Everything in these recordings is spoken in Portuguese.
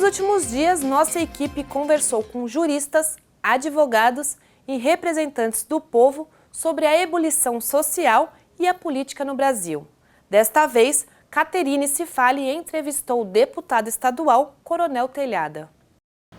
últimos dias, nossa equipe conversou com juristas, advogados e representantes do povo sobre a ebulição social e a política no Brasil. Desta vez, Caterine Cifali entrevistou o deputado estadual Coronel Telhada.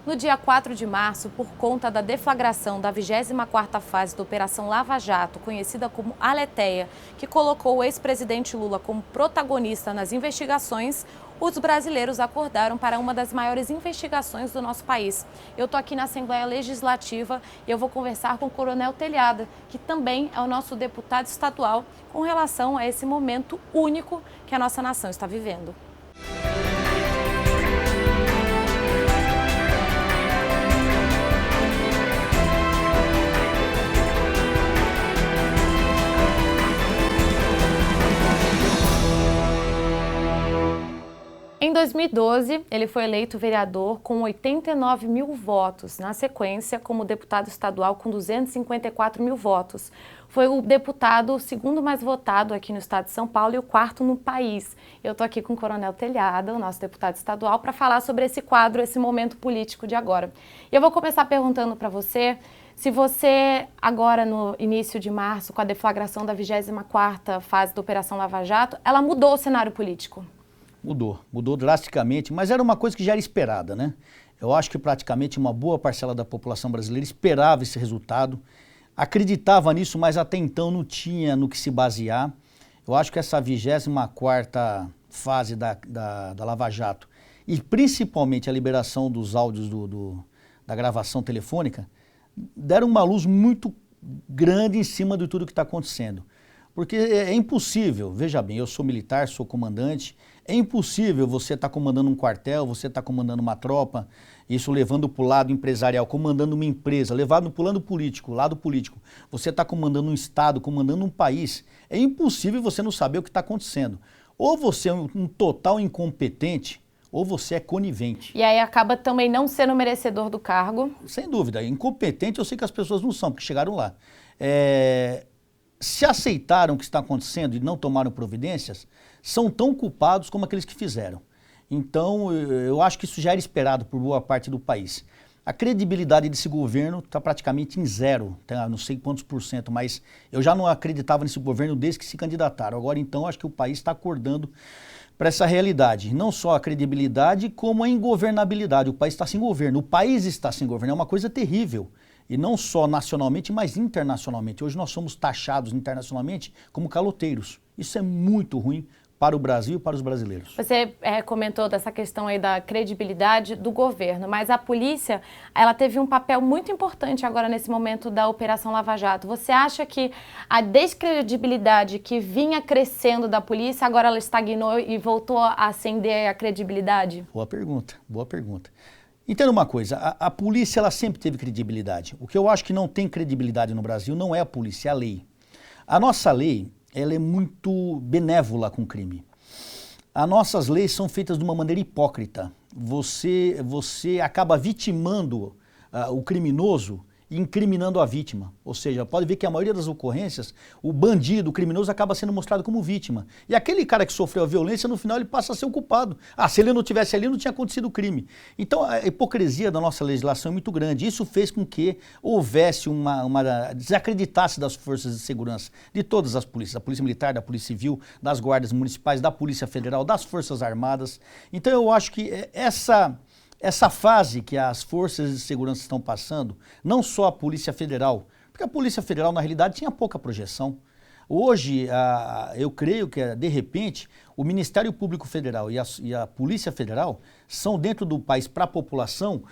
No dia 4 de março, por conta da deflagração da 24ª fase da Operação Lava Jato, conhecida como Aleteia, que colocou o ex-presidente Lula como protagonista nas investigações, os brasileiros acordaram para uma das maiores investigações do nosso país. Eu estou aqui na Assembleia Legislativa e eu vou conversar com o Coronel Telhada, que também é o nosso deputado estadual, com relação a esse momento único que a nossa nação está vivendo. Em 2012, ele foi eleito vereador com 89 mil votos. Na sequência, como deputado estadual com 254 mil votos. Foi o deputado segundo mais votado aqui no estado de São Paulo e o quarto no país. Eu estou aqui com o Coronel Telhada, o nosso deputado estadual, para falar sobre esse quadro, esse momento político de agora. E eu vou começar perguntando para você, se você, agora no início de março, com a deflagração da 24ª fase da Operação Lava Jato, ela mudou o cenário político? Mudou drasticamente, mas era uma coisa que já era esperada, né? Eu acho que praticamente uma boa parcela da população brasileira esperava esse resultado, acreditava nisso, mas até então não tinha no que se basear. Eu acho que essa 24ª fase da Lava Jato e principalmente a liberação dos áudios da gravação telefônica deram uma luz muito grande em cima de tudo que está acontecendo. Porque é impossível, veja bem, eu sou militar, sou comandante, é impossível você estar comandando um quartel, você estar comandando uma tropa, isso levando para o lado empresarial, comandando uma empresa, levando para o lado político, você está comandando um estado, comandando um país, é impossível você não saber o que está acontecendo. Ou você é um total incompetente, ou você é conivente. E aí acaba também não sendo merecedor do cargo? Sem dúvida, incompetente eu sei que as pessoas não são, porque chegaram lá. Se aceitaram o que está acontecendo e não tomaram providências, são tão culpados como aqueles que fizeram. Então, eu acho que isso já era esperado por boa parte do país. A credibilidade desse governo está praticamente em zero, tá? Não sei quantos %, mas eu já não acreditava nesse governo desde que se candidataram. Agora, então, acho que o país está acordando para essa realidade. Não só a credibilidade, como a ingovernabilidade. O país está sem governo, o país está sem governo, é uma coisa terrível. E não só nacionalmente, mas internacionalmente. Hoje nós somos taxados internacionalmente como caloteiros. Isso é muito ruim para o Brasil e para os brasileiros. Você comentou dessa questão aí da credibilidade do governo, mas a polícia, ela teve um papel muito importante agora nesse momento da Operação Lava Jato. Você acha que a descredibilidade que vinha crescendo da polícia, agora ela estagnou e voltou a acender a credibilidade? Boa pergunta, boa pergunta. Entenda uma coisa, a polícia ela sempre teve credibilidade. O que eu acho que não tem credibilidade no Brasil não é a polícia, é a lei. A nossa lei, ela é muito benévola com o crime. As nossas leis são feitas de uma maneira hipócrita. Você acaba vitimando o criminoso e incriminando a vítima. Ou seja, pode ver que a maioria das ocorrências, o bandido, o criminoso acaba sendo mostrado como vítima. E aquele cara que sofreu a violência, no final ele passa a ser o culpado. Se ele não tivesse ali, não tinha acontecido o crime. Então a hipocrisia da nossa legislação é muito grande. Isso fez com que houvesse desacreditasse das forças de segurança, de todas as polícias, da Polícia Militar, da Polícia Civil, das guardas municipais, da Polícia Federal, das Forças Armadas. Então eu acho que essa fase que as forças de segurança estão passando, não só a Polícia Federal, porque a Polícia Federal, na realidade, tinha pouca projeção. Hoje, eu creio que, de repente, o Ministério Público Federal e a Polícia Federal são, dentro do país, para a população,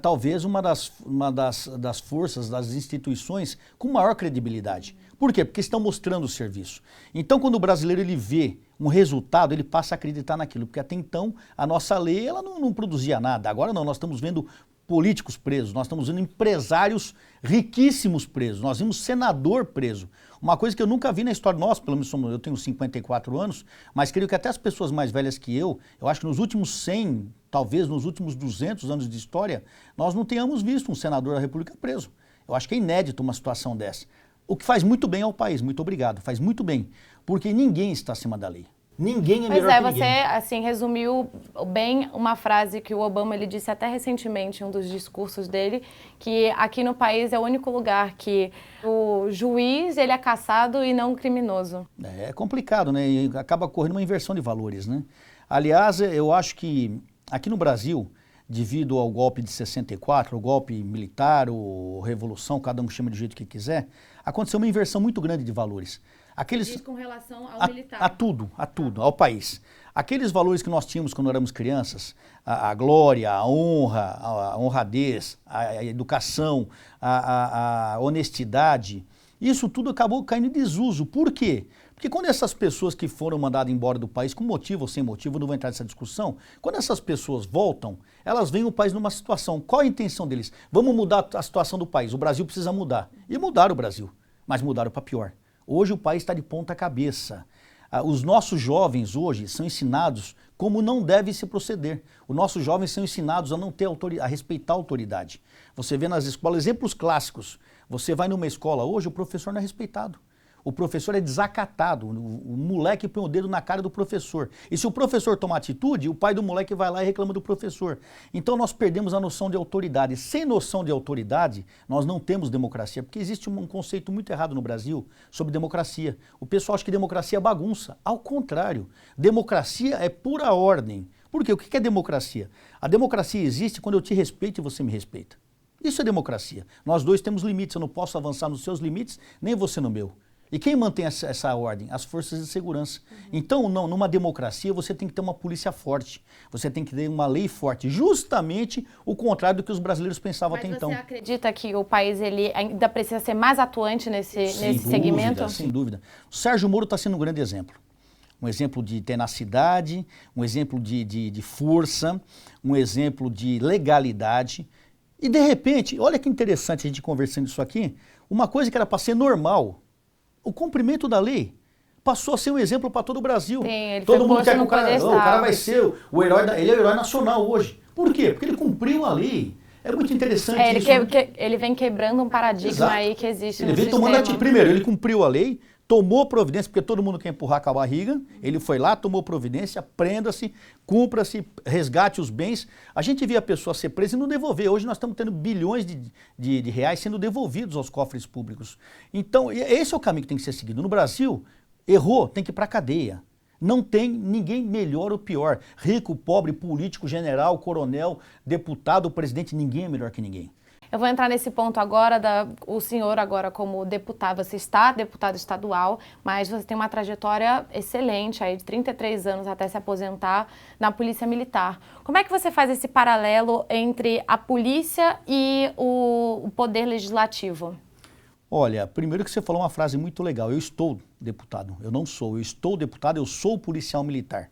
talvez uma das forças, das instituições com maior credibilidade. Por quê? Porque estão mostrando o serviço. Então, quando o brasileiro ele vê um resultado, ele passa a acreditar naquilo, porque até então a nossa lei ela não produzia nada. Agora não, nós estamos vendo políticos presos, nós estamos vendo empresários riquíssimos presos, nós vimos senador preso. Uma coisa que eu nunca vi na história nossa, pelo menos eu tenho 54 anos, mas creio que até as pessoas mais velhas que eu acho que nos últimos 100, talvez nos últimos 200 anos de história, nós não tenhamos visto um senador da República preso. Eu acho que é inédito uma situação dessa. O que faz muito bem ao país, muito obrigado, faz muito bem, porque ninguém está acima da lei. Ninguém é Pois melhor é, que ninguém. você assim resumiu bem uma frase que o Obama ele disse até recentemente em um dos discursos dele, que aqui no país é o único lugar que o juiz ele é caçado e não o criminoso. É complicado, né? E acaba correndo uma inversão de valores, né? Aliás, eu acho que aqui no Brasil, devido ao golpe de 64, o golpe militar, ou revolução, cada um chama de jeito que quiser, aconteceu uma inversão muito grande de valores. Diz com relação ao militar. A tudo, ao país. Aqueles valores que nós tínhamos quando éramos crianças, a glória, a honra, a honradez, a educação, a honestidade, isso tudo acabou caindo em desuso. Por quê? Porque quando essas pessoas que foram mandadas embora do país, com motivo ou sem motivo, eu não vou entrar nessa discussão, quando essas pessoas voltam, elas veem o país numa situação. Qual a intenção deles? Vamos mudar a situação do país, o Brasil precisa mudar. E mudaram o Brasil, mas mudaram para pior. Hoje o país está de ponta cabeça. Os nossos jovens hoje são ensinados como não deve se proceder. Os nossos jovens são ensinados a não ter a respeitar a autoridade. Você vê nas escolas exemplos clássicos. Você vai numa escola hoje, o professor não é respeitado. O professor é desacatado, o moleque põe o dedo na cara do professor. E se o professor tomar atitude, o pai do moleque vai lá e reclama do professor. Então nós perdemos a noção de autoridade. Sem noção de autoridade, nós não temos democracia, porque existe um conceito muito errado no Brasil sobre democracia. O pessoal acha que democracia é bagunça. Ao contrário, democracia é pura ordem. Por quê? O que é democracia? A democracia existe quando eu te respeito e você me respeita. Isso é democracia. Nós dois temos limites, eu não posso avançar nos seus limites, nem você no meu. E quem mantém essa ordem? As forças de segurança. Então, numa democracia, você tem que ter uma polícia forte. Você tem que ter uma lei forte. Justamente o contrário do que os brasileiros pensavam até então. Mas você acredita que o país ele ainda precisa ser mais atuante nesse segmento? Sem dúvida. O Sérgio Moro está sendo um grande exemplo. Um exemplo de tenacidade, um exemplo de força, um exemplo de legalidade. E, de repente, olha que interessante a gente conversando isso aqui, uma coisa que era para ser normal, o cumprimento da lei passou a ser um exemplo para todo o Brasil. Sim, ele todo mundo quer que o pedestal. cara vai ser o herói, ele é o herói nacional hoje. Por quê? Porque ele cumpriu a lei. É muito interessante isso. Ele vem quebrando um paradigma. Exato. Aí que existe no sistema. Ele vem tomando primeiro, ele cumpriu a lei, tomou providência, porque todo mundo quer empurrar com a barriga, ele foi lá, tomou providência, prenda-se, cumpra-se, resgate os bens. A gente via a pessoa ser presa e não devolver. Hoje nós estamos tendo bilhões de reais sendo devolvidos aos cofres públicos. Então, esse é o caminho que tem que ser seguido. No Brasil, errou, tem que ir para a cadeia. Não tem ninguém melhor ou pior. Rico, pobre, político, general, coronel, deputado, presidente, ninguém é melhor que ninguém. Eu vou entrar nesse ponto agora, o senhor agora como deputado, você está deputado estadual, mas você tem uma trajetória excelente aí de 33 anos até se aposentar na Polícia Militar. Como é que você faz esse paralelo entre a polícia e o poder legislativo? Olha, primeiro que você falou uma frase muito legal, eu estou deputado, eu não sou, eu estou deputado, eu sou policial militar.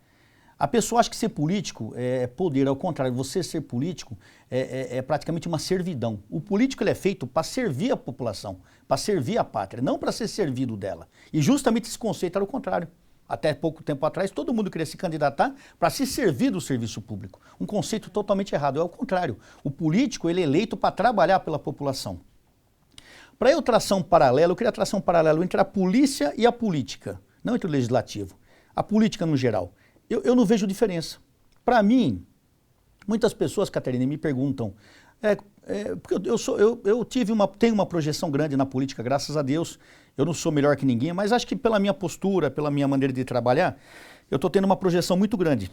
A pessoa acha que ser político é poder, ao contrário, você ser político é praticamente uma servidão. O político ele é feito para servir a população, para servir a pátria, não para ser servido dela. E justamente esse conceito era o contrário. Até pouco tempo atrás, todo mundo queria se candidatar para se servir do serviço público. Um conceito totalmente errado, é o contrário. O político ele é eleito para trabalhar pela população. Para eu traçar um paralelo, eu queria traçar um paralelo entre a polícia e a política, não entre o legislativo. A política no geral. Eu não vejo diferença. Para mim, muitas pessoas, Catarina, me perguntam, porque eu tenho uma projeção grande na política, graças a Deus, eu não sou melhor que ninguém, mas acho que pela minha postura, pela minha maneira de trabalhar, eu estou tendo uma projeção muito grande.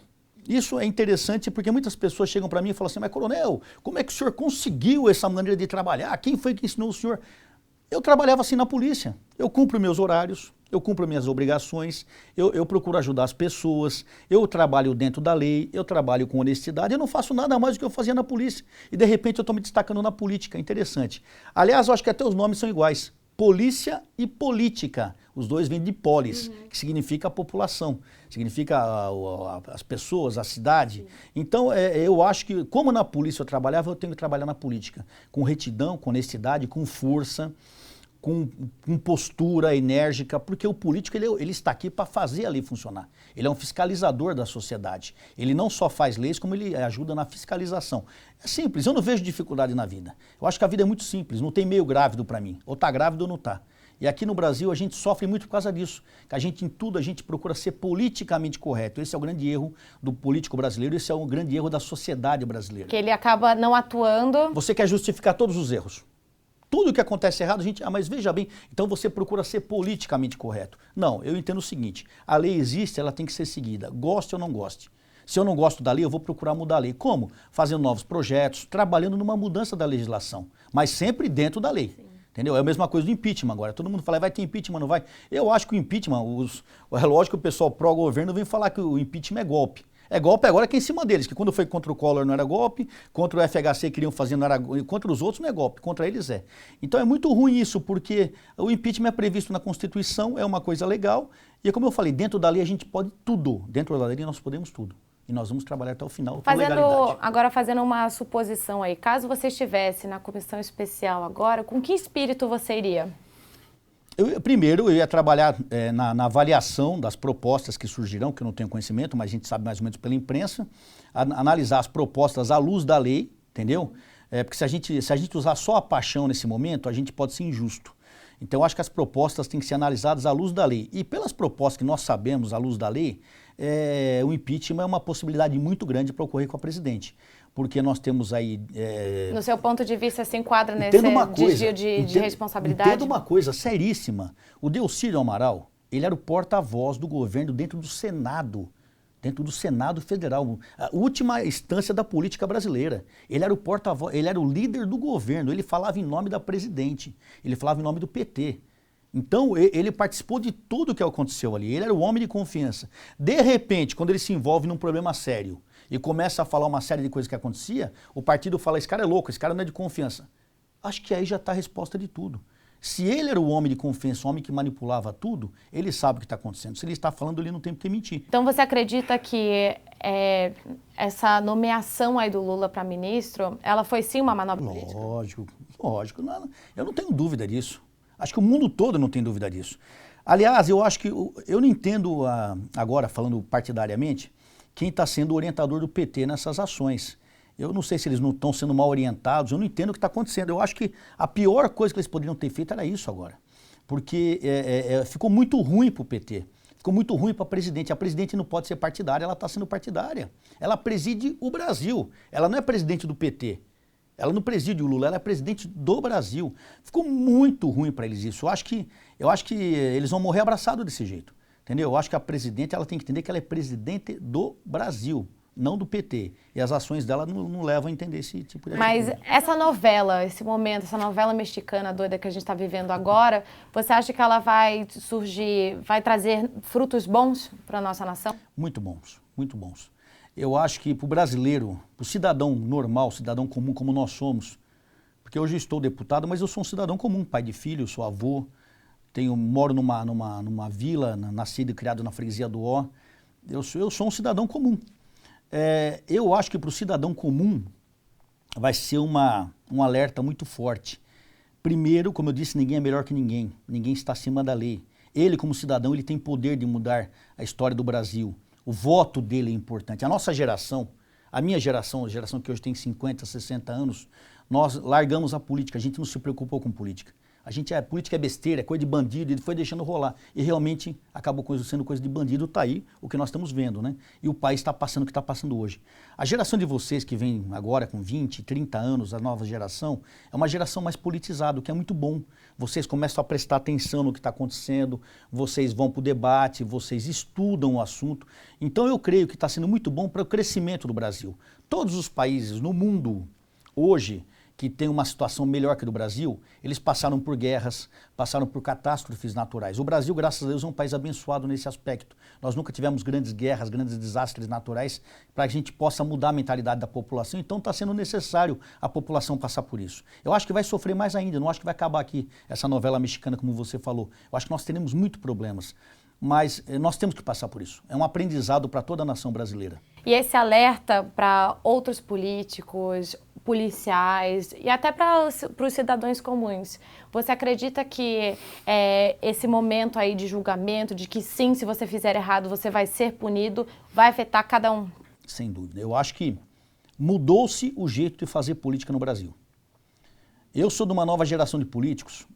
Isso é interessante porque muitas pessoas chegam para mim e falam assim, mas coronel, como é que o senhor conseguiu essa maneira de trabalhar? Quem foi que ensinou o senhor? Eu trabalhava assim na polícia, eu cumpro meus horários, eu cumpro minhas obrigações, eu procuro ajudar as pessoas, eu trabalho dentro da lei, eu trabalho com honestidade, eu não faço nada mais do que eu fazia na polícia. E de repente eu estou me destacando na política, interessante. Aliás, eu acho que até os nomes são iguais, polícia e política. Os dois vêm de polis, que significa a população, significa as pessoas, a cidade. Então, eu acho que, como na polícia eu trabalhava, eu tenho que trabalhar na política, com retidão, com honestidade, com força, com postura enérgica, porque o político ele está aqui para fazer a lei funcionar. Ele é um fiscalizador da sociedade. Ele não só faz leis, como ele ajuda na fiscalização. É simples, eu não vejo dificuldade na vida. Eu acho que a vida é muito simples, não tem meio grávido para mim. Ou está grávido ou não está. E aqui no Brasil a gente sofre muito por causa disso. Que a gente, em tudo, a gente procura ser politicamente correto. Esse é o grande erro do político brasileiro, esse é o grande erro da sociedade brasileira. Que ele acaba não atuando. Você quer justificar todos os erros. Tudo que acontece errado, a gente... Ah, mas veja bem, então você procura ser politicamente correto. Não, eu entendo o seguinte, a lei existe, ela tem que ser seguida, goste ou não goste. Se eu não gosto da lei, eu vou procurar mudar a lei. Como? Fazendo novos projetos, trabalhando numa mudança da legislação, mas sempre dentro da lei. Sim. Entendeu? É a mesma coisa do impeachment agora. Todo mundo fala, vai ter impeachment, não vai? Eu acho que o impeachment, é lógico que o pessoal pró-governo vem falar que o impeachment é golpe. É golpe agora que é em cima deles, que quando foi contra o Collor não era golpe, contra o FHC queriam fazer não era contra os outros não é golpe, contra eles é. Então é muito ruim isso, porque o impeachment é previsto na Constituição, é uma coisa legal, e como eu falei, dentro da lei a gente pode tudo, dentro da lei nós podemos tudo. E nós vamos trabalhar até o final com legalidade. Agora fazendo uma suposição aí, caso você estivesse na comissão especial agora, com que espírito você iria? Primeiro, eu ia trabalhar na avaliação das propostas que surgirão, que eu não tenho conhecimento, mas a gente sabe mais ou menos pela imprensa, analisar as propostas à luz da lei, entendeu? Porque se a gente usar só a paixão nesse momento, a gente pode ser injusto. Então, eu acho que as propostas têm que ser analisadas à luz da lei. E pelas propostas que nós sabemos à luz da lei, o impeachment é uma possibilidade muito grande para ocorrer com a presidente. Porque nós temos aí... No seu ponto de vista, se enquadra nesse desvio de responsabilidade? Entendo uma coisa seríssima. O Delcídio Amaral, ele era o porta-voz do governo dentro do Senado Federal, a última instância da política brasileira. Ele era o porta-voz, ele era o líder do governo, ele falava em nome da presidente, ele falava em nome do PT. Então, ele participou de tudo o que aconteceu ali, ele era o homem de confiança. De repente, quando ele se envolve num problema sério e começa a falar uma série de coisas que acontecia, o partido fala, esse cara é louco, esse cara não é de confiança. Acho que aí já está a resposta de tudo. Se ele era o homem de confiança, o homem que manipulava tudo, ele sabe o que está acontecendo. Se ele está falando, ele não tem por que mentir. Então você acredita que essa nomeação aí do Lula para ministro, ela foi sim uma manobra política? Lógico. Não, eu não tenho dúvida disso. Acho que o mundo todo não tem dúvida disso. Aliás, eu acho que, eu não entendo agora, falando partidariamente, quem está sendo o orientador do PT nessas ações. Eu não sei se eles não estão sendo mal orientados, eu não entendo o que está acontecendo. Eu acho que a pior coisa que eles poderiam ter feito era isso agora. Porque ficou muito ruim para o PT, ficou muito ruim para a presidente. A presidente não pode ser partidária, ela está sendo partidária. Ela preside o Brasil, ela não é presidente do PT. Ela não preside o Lula, ela é presidente do Brasil. Ficou muito ruim para eles isso. Eu acho que eles vão morrer abraçados desse jeito. Entendeu? Eu acho que a presidente ela tem que entender que ela é presidente do Brasil, não do PT. E as ações dela não levam a entender esse tipo de atitude. Mas essa novela, esse momento, essa novela mexicana doida que a gente está vivendo agora, você acha que ela vai surgir, vai trazer frutos bons para a nossa nação? Muito bons, muito bons. Eu acho que para o brasileiro, para o cidadão normal, cidadão comum como nós somos, porque hoje eu estou deputado, mas eu sou um cidadão comum, pai de filho, sou avô, moro numa vila, nascido e criado na freguesia do Ó. Eu sou um cidadão comum. Eu acho que para o cidadão comum vai ser um alerta muito forte. Primeiro, como eu disse, ninguém é melhor que ninguém, ninguém está acima da lei. Ele, como cidadão, ele tem poder de mudar a história do Brasil. O voto dele é importante. A nossa geração, a minha geração, a geração que hoje tem 50, 60 anos, nós largamos a política, a gente não se preocupou com política. Política é besteira, é coisa de bandido, ele foi deixando rolar. E realmente acabou sendo coisa de bandido, está aí o que nós estamos vendo, né? E o país está passando o que está passando hoje. A geração de vocês que vem agora com 20, 30 anos, a nova geração, é uma geração mais politizada, o que é muito bom. Vocês começam a prestar atenção no que está acontecendo, vocês vão para o debate, vocês estudam o assunto. Então eu creio que está sendo muito bom para o crescimento do Brasil. Todos os países no mundo hoje que tem uma situação melhor que a do Brasil, eles passaram por guerras, passaram por catástrofes naturais. O Brasil, graças a Deus, é um país abençoado nesse aspecto. Nós nunca tivemos grandes guerras, grandes desastres naturais para que a gente possa mudar a mentalidade da população. Então está sendo necessário a população passar por isso. Eu acho que vai sofrer mais ainda, não acho que vai acabar aqui essa novela mexicana, como você falou. Eu acho que nós teremos muitos problemas. Mas nós temos que passar por isso. É um aprendizado para toda a nação brasileira. E esse alerta para outros políticos, policiais e até para os cidadãos comuns. Você acredita que esse momento aí de julgamento, de que sim, se você fizer errado, você vai ser punido, vai afetar cada um? Sem dúvida. Eu acho que mudou-se o jeito de fazer política no Brasil. Eu sou de uma nova geração de políticos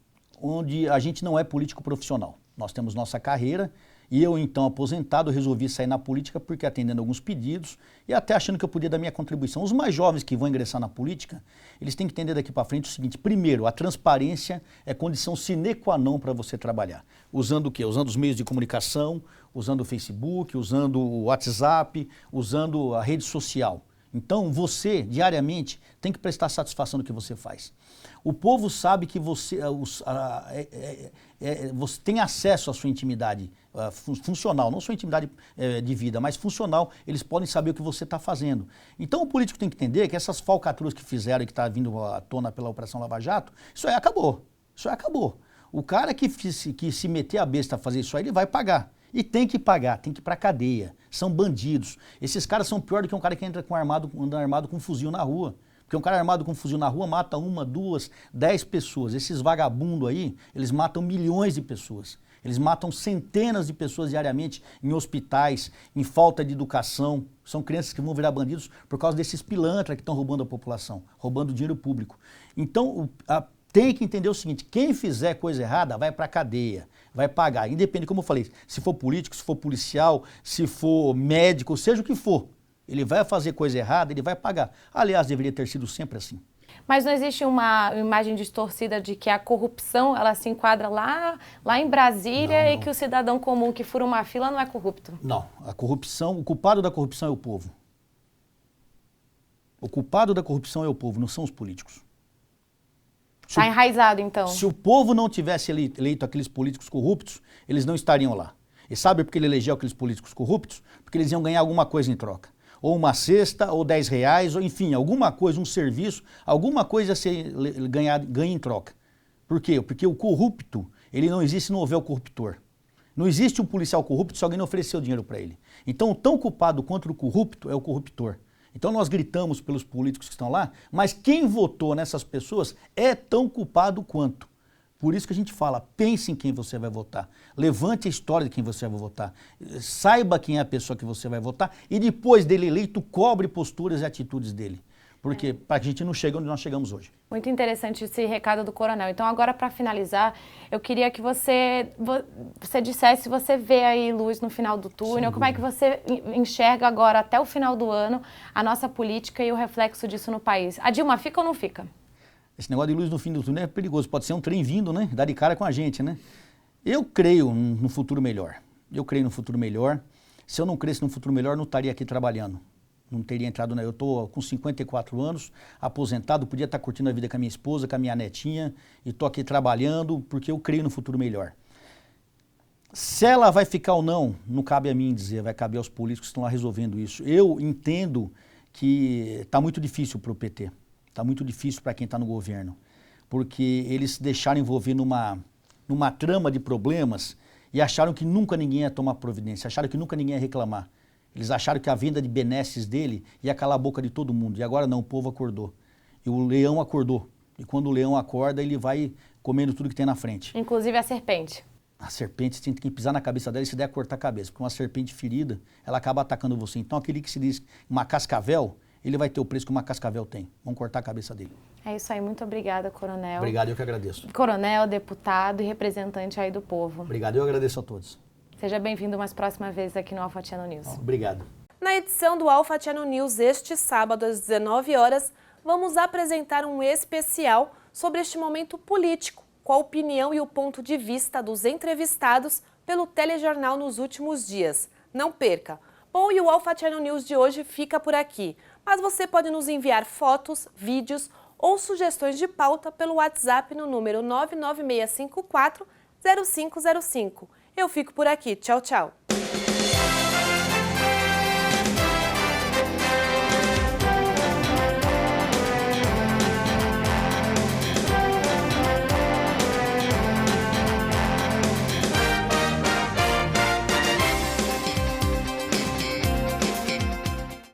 onde a gente não é político profissional. Nós temos nossa carreira e eu, então, aposentado, resolvi sair na política porque atendendo alguns pedidos e até achando que eu podia dar minha contribuição. Os mais jovens que vão ingressar na política, eles têm que entender daqui para frente o seguinte: primeiro, a transparência é condição sine qua non para você trabalhar. Usando o quê? Usando os meios de comunicação, usando o Facebook, usando o WhatsApp, usando a rede social. Então, você, diariamente, tem que prestar satisfação no que você faz. O povo sabe que você tem acesso à sua intimidade funcional, não sua intimidade de vida, mas funcional, eles podem saber o que você está fazendo. Então, o político tem que entender que essas falcatruas que fizeram e que está vindo à tona pela Operação Lava Jato, isso aí acabou. Isso aí acabou. O cara que se meter a besta a fazer isso aí, ele vai pagar. E tem que pagar, tem que ir pra cadeia. São bandidos. Esses caras são pior do que um cara que anda armado com um fuzil na rua. Porque um cara armado com um fuzil na rua mata 1, 2, 10 pessoas. Esses vagabundos aí, eles matam milhões de pessoas. Eles matam centenas de pessoas diariamente em hospitais, em falta de educação. São crianças que vão virar bandidos por causa desses pilantras que estão roubando a população, roubando dinheiro público. Então, tem que entender o seguinte: quem fizer coisa errada vai pra cadeia, vai pagar. Independente, como eu falei, se for político, se for policial, se for médico, seja o que for. Ele vai fazer coisa errada, ele vai pagar. Aliás, deveria ter sido sempre assim. Mas não existe uma imagem distorcida de que a corrupção ela se enquadra lá em Brasília não. E que o cidadão comum que fura uma fila não é corrupto? Não. A corrupção, o culpado da corrupção é o povo. O culpado da corrupção é o povo, não são os políticos. Está enraizado, então. Se o povo não tivesse eleito aqueles políticos corruptos, eles não estariam lá. E sabe por que ele elegeu aqueles políticos corruptos? Porque eles iam ganhar alguma coisa em troca. Ou uma cesta, ou R$10, ou enfim, alguma coisa, um serviço, alguma coisa a ser ganha em troca. Por quê? Porque o corrupto, ele não existe se não houver o corruptor. Não existe um policial corrupto se alguém não ofereceu dinheiro para ele. Então, o tão culpado contra o corrupto é o corruptor. Então nós gritamos pelos políticos que estão lá, mas quem votou nessas pessoas é tão culpado quanto. Por isso que a gente fala, pense em quem você vai votar, levante a história de quem você vai votar, saiba quem é a pessoa que você vai votar e depois dele eleito, cobre posturas e atitudes dele. Porque para que a gente não chegue onde nós chegamos hoje. Muito interessante esse recado do coronel. Então agora, para finalizar, eu queria que você dissesse se você vê aí luz no final do túnel, como é que você enxerga agora, até o final do ano, a nossa política e o reflexo disso no país. A Dilma fica ou não fica? Esse negócio de luz no fim do túnel é perigoso, pode ser um trem vindo, né? Dar de cara com a gente, né? Eu creio no futuro melhor. Eu creio no futuro melhor. Se eu não cresce no futuro melhor, não estaria aqui trabalhando. Não teria entrado, eu estou com 54 anos, aposentado, podia estar curtindo a vida com a minha esposa, com a minha netinha, e estou aqui trabalhando porque eu creio no futuro melhor. Se ela vai ficar ou não, não cabe a mim dizer, vai caber aos políticos que estão lá resolvendo isso. Eu entendo que está muito difícil para o PT, está muito difícil para quem está no governo, porque eles se deixaram envolver numa trama de problemas e acharam que nunca ninguém ia tomar providência, acharam que nunca ninguém ia reclamar. Eles acharam que a venda de benesses dele ia calar a boca de todo mundo. E agora não, o povo acordou. E o leão acordou. E quando o leão acorda, ele vai comendo tudo que tem na frente. Inclusive a serpente. A serpente, você tem que pisar na cabeça dela e se der cortar a cabeça. Porque uma serpente ferida, ela acaba atacando você. Então aquele que se diz uma cascavel, ele vai ter o preço que uma cascavel tem. Vamos cortar a cabeça dele. É isso aí. Muito obrigada, coronel. Obrigado, eu que agradeço. Coronel, deputado e representante aí do povo. Obrigado, eu agradeço a todos. Seja bem-vindo mais próxima vez aqui no Alpha Channel News. Obrigado. Na edição do Alpha Channel News este sábado às 19 horas, vamos apresentar um especial sobre este momento político, com a opinião e o ponto de vista dos entrevistados pelo telejornal nos últimos dias. Não perca! Bom, e o Alpha Channel News de hoje fica por aqui, mas você pode nos enviar fotos, vídeos ou sugestões de pauta pelo WhatsApp no número 99654 0505. Eu fico por aqui. Tchau, tchau.